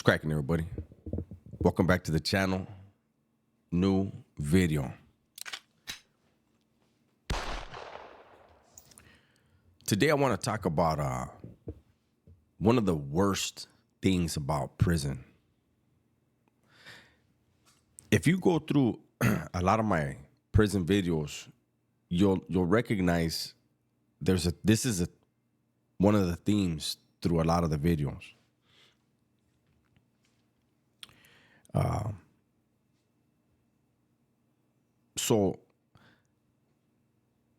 What's cracking, everybody? Welcome back to the channel. New video. Today I want to talk about one of the worst things about prison. If you go through a lot of my prison videos, you'll recognize this is one of the themes through a lot of the videos. So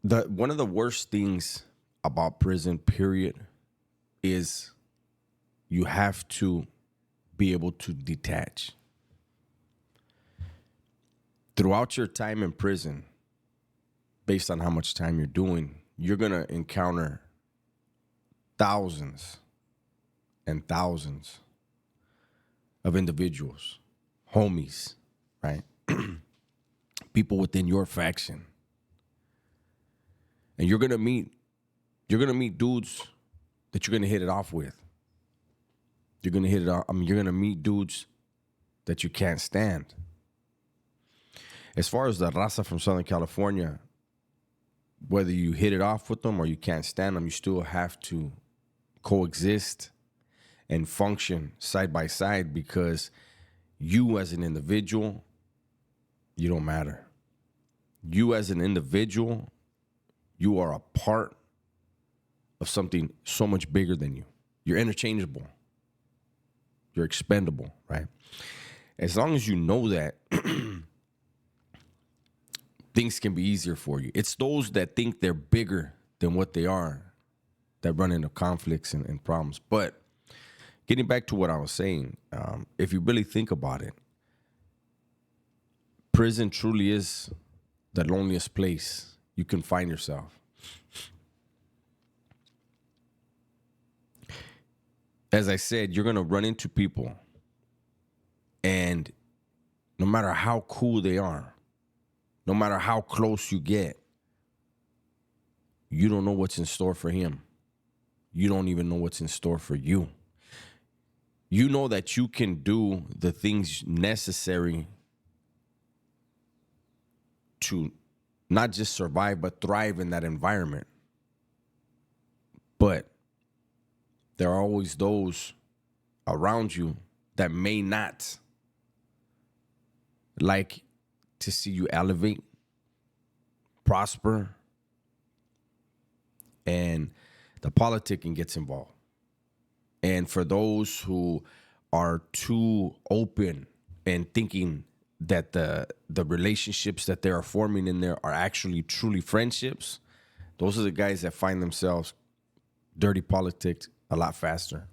one of the worst things about prison, period, is you have to be able to detach. Throughout your time in prison, based on how much time you're doing, you're going to encounter thousands and thousands of individuals, homies, right? People within your faction. And you're gonna meet dudes that you're gonna hit it off with. You're gonna meet dudes that you can't stand. As far as the raza from Southern California, whether you hit it off with them or you can't stand them, you still have to coexist and function side by side, because you as an individual, you don't matter. You as an individual, you are a part of something so much bigger than you. You're interchangeable. You're expendable, right? As long as you know that, things can be easier for you. It's those that think they're bigger than what they are that run into conflicts and problems. But getting back to what I was saying, if you really think about it, prison truly is the loneliest place you can find yourself. As I said, you're going to run into people, and no matter how cool they are, no matter how close you get, you don't know what's in store for him. You don't even know what's in store for you. You know that you can do the things necessary to not just survive, but thrive in that environment. But there are always those around you that may not like to see you elevate, prosper, and the politicking gets involved. And for those who are too open and thinking that the relationships that they are forming in there are actually truly friendships, those are the guys that find themselves dirty politics a lot faster.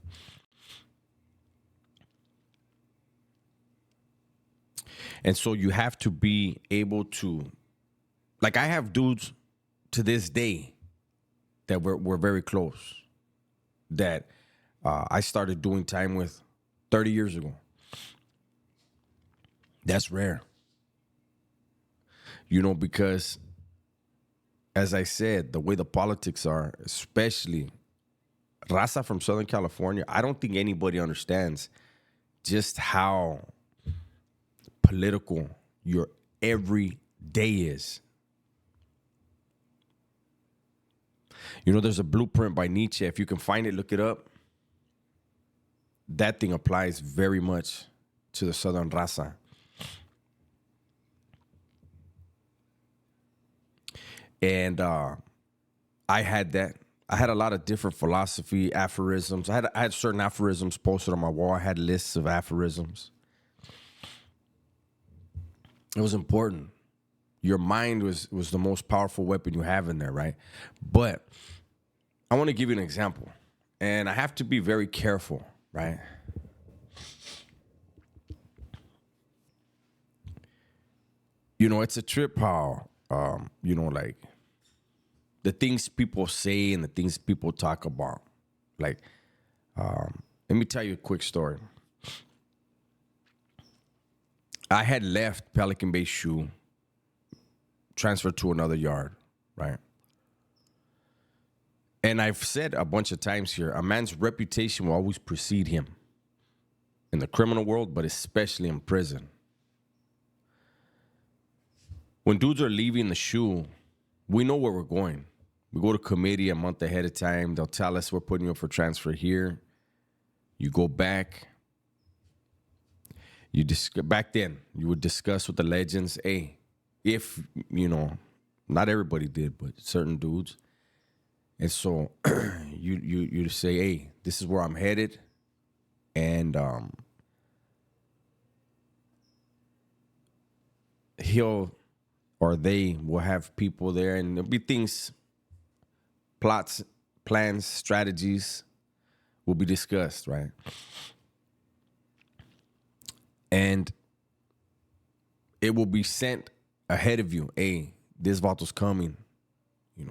And so you have to be able to, like, I have dudes to this day that we're very close, that I started doing time with 30 years ago. That's rare. You know, because as I said, the way the politics are, especially raza from Southern California, I don't think anybody understands just how political your every day is. You know, there's a blueprint by Nietzsche. If you can find it, look it up. That thing applies very much to the Southern raza. And I had that. I had a lot of different philosophy, aphorisms. I had certain aphorisms posted on my wall. I had lists of aphorisms. It was important. Your mind was the most powerful weapon you have in there, right? But I want to give you an example. And I have to be very careful, right? You know, it's a trip how, you know, like, the things people say and the things people talk about. Like, let me tell you a quick story. I had left Pelican Bay Shoe, transferred to another yard, right? And I've said a bunch of times here, a man's reputation will always precede him. in the criminal world, but especially in prison. When dudes are leaving the shoe, we know where we're going. We go to committee a month ahead of time. They'll tell us we're putting you up for transfer here. You go back. Back then, you would discuss with the legends, hey, if, not everybody did, but certain dudes. And so you say, hey, this is where I'm headed. And he'll or they will have people there, and there'll be things, plots, plans, strategies will be discussed, right? And it will be sent ahead of you. Hey, this Vato's coming.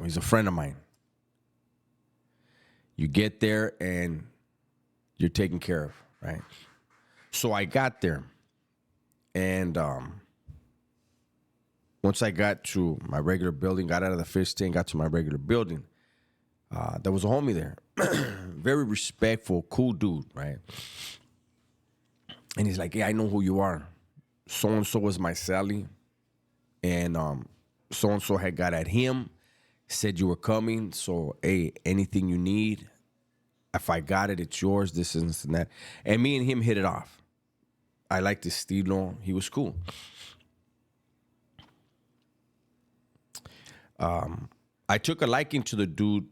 He's a friend of mine. You get there and you're taken care of, right? So I got there, and once I got to my regular building, got out of the fish tank, got to my regular building, there was a homie there. Very respectful, cool dude, right? And he's like, yeah, I know who you are. So-and-so was my cellie. And so-and-so had got at him, said you were coming. So, hey, anything you need, if I got it, it's yours, this and that. And me and him hit it off. I liked his estilo. He was cool. I took a liking to the dude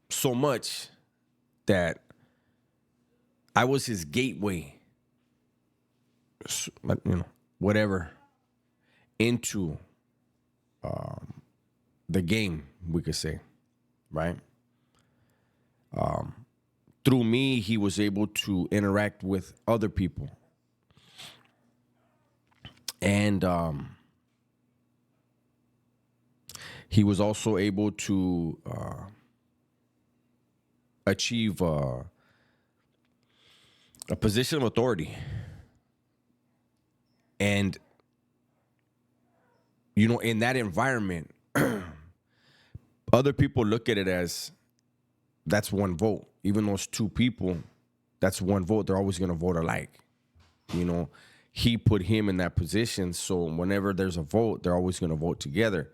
so much that I was his gateway, whatever, into the game, we could say, right? Through me, he was able to interact with other people. And he was also able to achieve a position of authority. And, in that environment, other people look at it as that's one vote. Even those two people, that's one vote. They're always going to vote alike. He put him in that position. So whenever there's a vote, they're always going to vote together.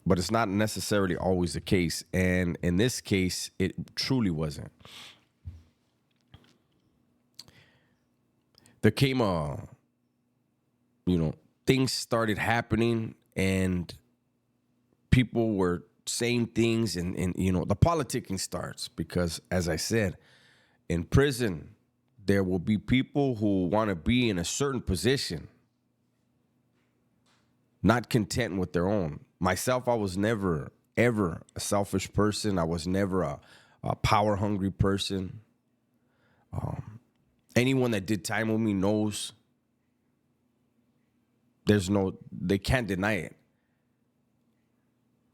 But it's not necessarily always the case. And in this case, it truly wasn't. There came things started happening, and people were saying things, and the politicking starts because, as I said, in prison, there will be people who want to be in a certain position, not content with their own. Myself, I was never, ever a selfish person. I was never a power-hungry person. Anyone that did time with me knows they can't deny it.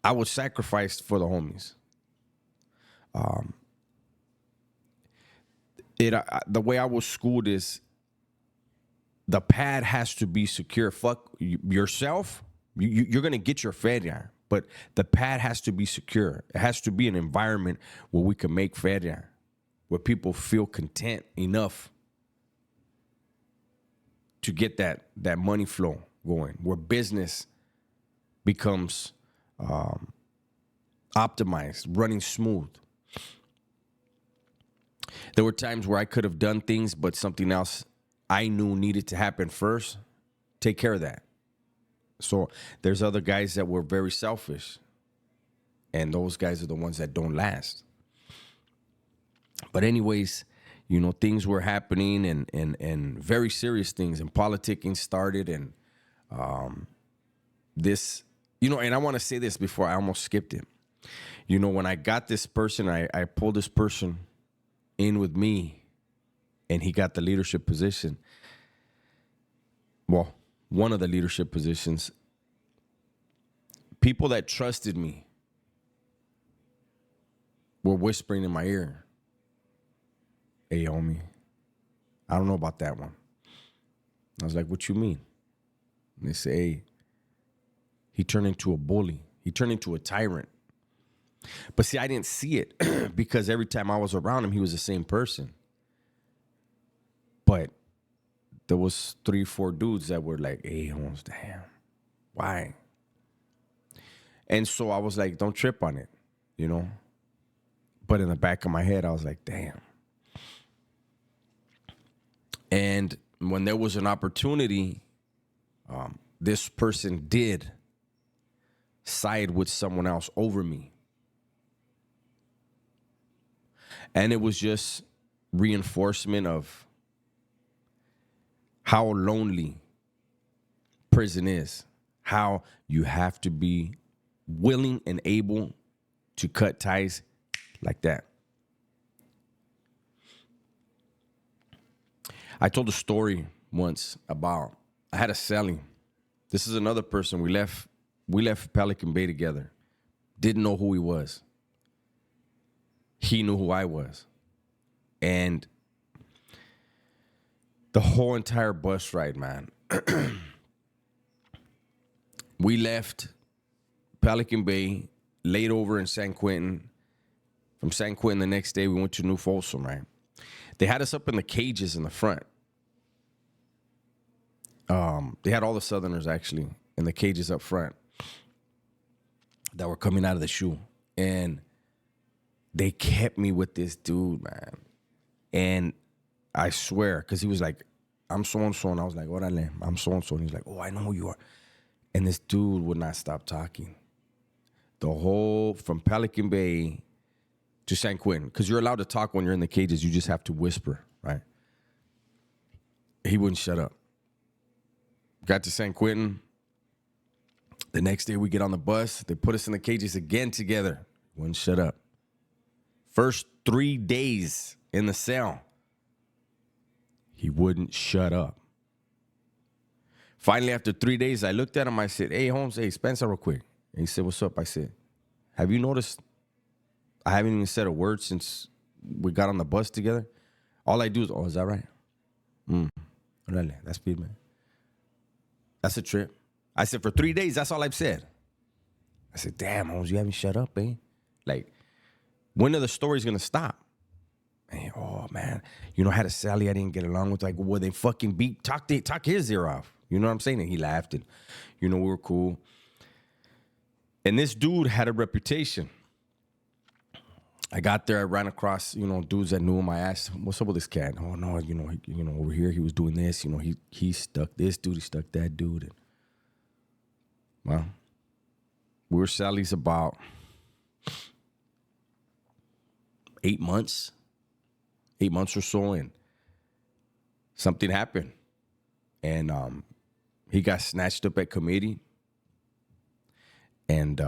I was sacrificed for the homies. The way I was schooled is the pad has to be secure. Fuck yourself. You're going to get your feria, but the pad has to be secure. It has to be an environment where we can make feria, where people feel content enough to get that money flow going, where business becomes optimized, running smooth. There were times where I could have done things, but something else I knew needed to happen first. Take care of that. So there's other guys that were very selfish, and those guys are the ones that don't last. But anyways, things were happening, and very serious things, and politicking started, and this, and I want to say this before I almost skipped it. When I got this person, I pulled this person in with me, and he got the leadership position. Well, one of the leadership positions. People that trusted me were whispering in my ear, hey, homie, I don't know about that one. I was like, what you mean? And they say, hey, he turned into a bully. He turned into a tyrant. But see, I didn't see it because every time I was around him, he was the same person. But there was 3-4 dudes that were like, hey, Holmes, damn, why? And so I was like, don't trip on it, you know? But in the back of my head, I was like, damn. And when there was an opportunity, this person did side with someone else over me. And it was just reinforcement of how lonely prison is, how you have to be willing and able to cut ties like that. I told a story once about, I had a cellie. This is another person. We left Pelican Bay together. Didn't know who he was. He knew who I was. And the whole entire bus ride, man. We left Pelican Bay, laid over in San Quentin. From San Quentin the next day, we went to New Folsom, right? They had us up in the cages in the front. They had all the Southerners, actually, in the cages up front that were coming out of the shoe. And they kept me with this dude, man. And I swear, because he was like, I'm so-and-so. And I was like, orale, I'm so-and-so. And he's like, oh, I know who you are. And this dude would not stop talking. The whole, from Pelican Bay to San Quentin, because you're allowed to talk when you're in the cages. You just have to whisper, right? He wouldn't shut up. Got to San Quentin. The next day we get on the bus. They put us in the cages again together. Wouldn't shut up. First 3 days in the cell, he wouldn't shut up. Finally, after 3 days, I looked at him. I said, hey, Holmes, hey, Spencer, real quick. And he said, what's up? I said, have you noticed I haven't even said a word since we got on the bus together? All I do is, oh, is that right? That's speed, man. That's a trip. I said, for 3 days, that's all I've said. I said, damn, Holmes, you haven't shut up, eh? Like, when are the stories going to stop? And, oh, man. You know, I had a Sally I didn't get along with. Like, well, they fucking talk his ear off. You know what I'm saying? And he laughed. And, you know, we were cool. And this dude had a reputation. I got there. I ran across, you know, dudes that knew him. I asked, what's up with this cat? Oh, no, you know, over here, he was doing this. You know, he stuck this dude. He stuck that dude. And, well, we were Sally's about 8 months. 8 months or so, and something happened. And he got snatched up at committee. And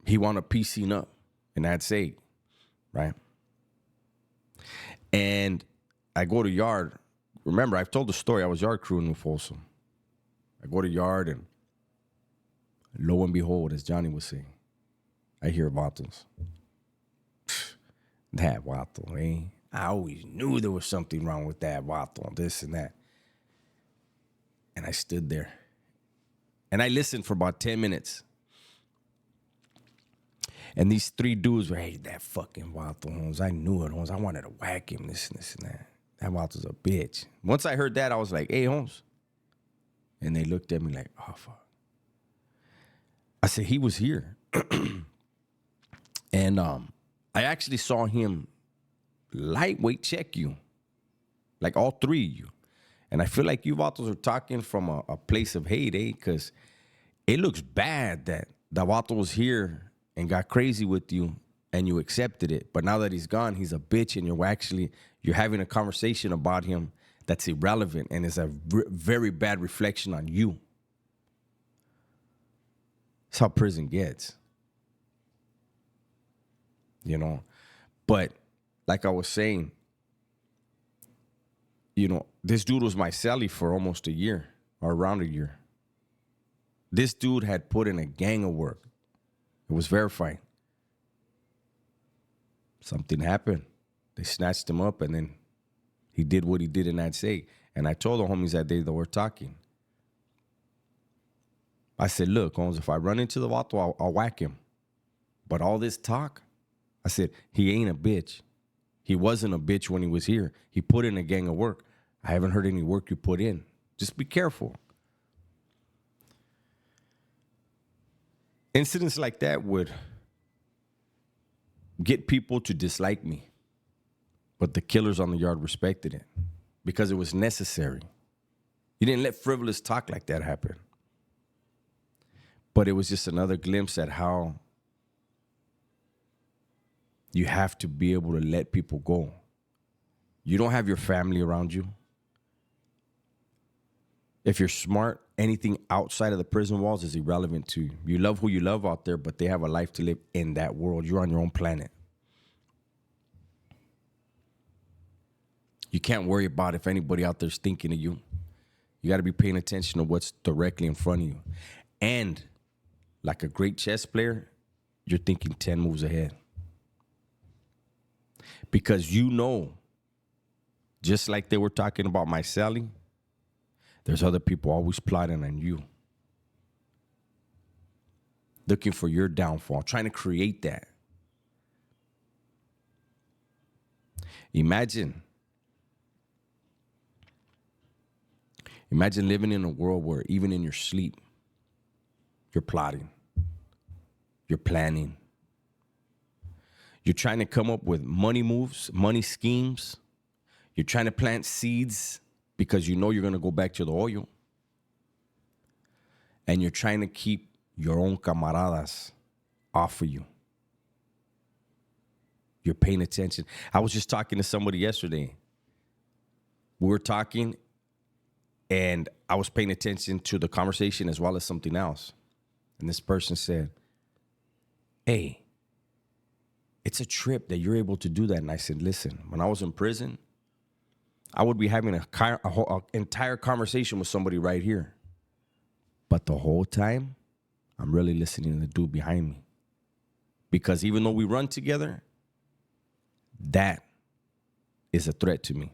he wound up piecing up in that state, right? And I go to yard. Remember, I've told the story. I was yard crew in New Folsom. I go to yard, and lo and behold, as Johnny was saying, I hear Vatos. That Vato, eh? I always knew there was something wrong with that Vato, this and that. And I stood there. And I listened for about 10 minutes. And these 3 dudes were, hey, that fucking Vato, Holmes. I knew it, Holmes. I wanted to whack him, this and this and that. That Vato's a bitch. Once I heard that, I was like, hey, Holmes. And they looked at me like, oh, fuck. I said, he was here. And I actually saw him lightweight check you, like all 3 of you. And I feel like you Vatos are talking from a place of hate, eh? Because it looks bad that the Vato was here and got crazy with you and you accepted it. But now that he's gone, he's a bitch, and you're having a conversation about him that's irrelevant and is a very bad reflection on you. That's how prison gets. You know, but like I was saying, you know, this dude was my cellie for almost a year or around a year. This dude had put in a gang of work. It was verified. Something happened. They snatched him up, and then he did what he did in that state. And I told the homies that day that we're talking. I said, look, Holmes, if I run into the Vato, I'll whack him. But all this talk, I said, he ain't a bitch. He wasn't a bitch when he was here. He put in a gang of work. I haven't heard any work you put in. Just be careful. Incidents like that would get people to dislike me. But the killers on the yard respected it because it was necessary. You didn't let frivolous talk like that happen. But it was just another glimpse at how you have to be able to let people go. You don't have your family around you. If you're smart, anything outside of the prison walls is irrelevant to you. You love who you love out there, but they have a life to live in that world. You're on your own planet. You can't worry about if anybody out there's thinking of you. You got to be paying attention to what's directly in front of you. And like a great chess player, you're thinking 10 moves ahead. Because you know, just like they were talking about my Sally, there's other people always plotting on you. Looking for your downfall, trying to create that. Imagine living in a world where even in your sleep, you're plotting, you're planning. You're trying to come up with money moves, money schemes. You're trying to plant seeds because you know you're going to go back to the oil. And you're trying to keep your own camaradas off of you. You're paying attention. I was just talking to somebody yesterday. We were talking, and I was paying attention to the conversation as well as something else. And this person said, hey, it's a trip that you're able to do that. And I said, listen, when I was in prison, I would be having a entire conversation with somebody right here. But the whole time, I'm really listening to the dude behind me. Because even though we run together, that is a threat to me.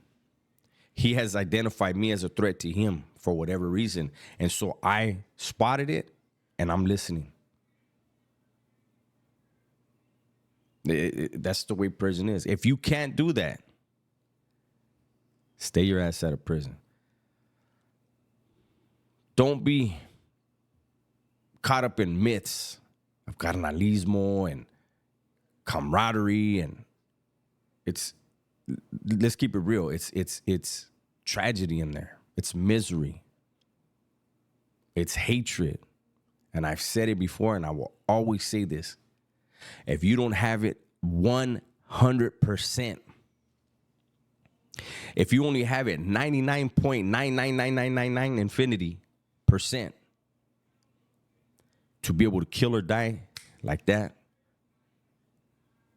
He has identified me as a threat to him for whatever reason. And so I spotted it, and I'm listening. That's the way prison is. If you can't do that, stay your ass out of prison. Don't be caught up in myths of carnalismo and camaraderie, and let's keep it real. It's tragedy in there. It's misery. It's hatred. And I've said it before, and I will always say this. If you don't have it 100%, if you only have it 99.999999 infinity percent to be able to kill or die like that,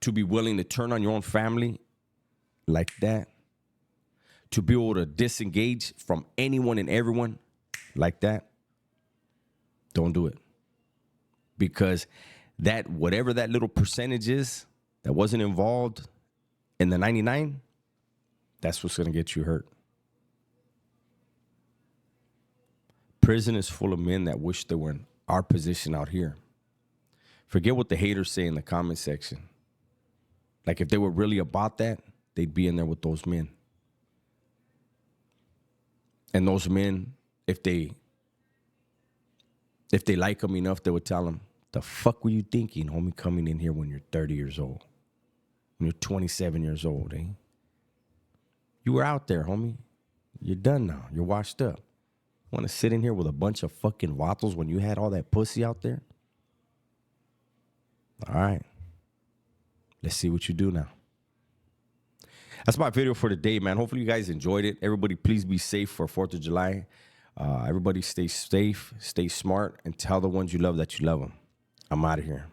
to be willing to turn on your own family like that, to be able to disengage from anyone and everyone like that, don't do it. Because that, whatever that little percentage is that wasn't involved in the 99, that's what's going to get you hurt. Prison is full of men that wish they were in our position out here. Forget what the haters say in the comment section. Like, if they were really about that, they'd be in there with those men. And those men, if they like them enough, they would tell them, the fuck were you thinking, homie, coming in here when you're 30 years old? When you're 27 years old, eh? You were out there, homie. You're done now. You're washed up. Want to sit in here with a bunch of fucking wattles when you had all that pussy out there? All right. Let's see what you do now. That's my video for today, man. Hopefully you guys enjoyed it. Everybody, please be safe for 4th of July. Everybody stay safe, stay smart, and tell the ones you love that you love them. I'm out of here.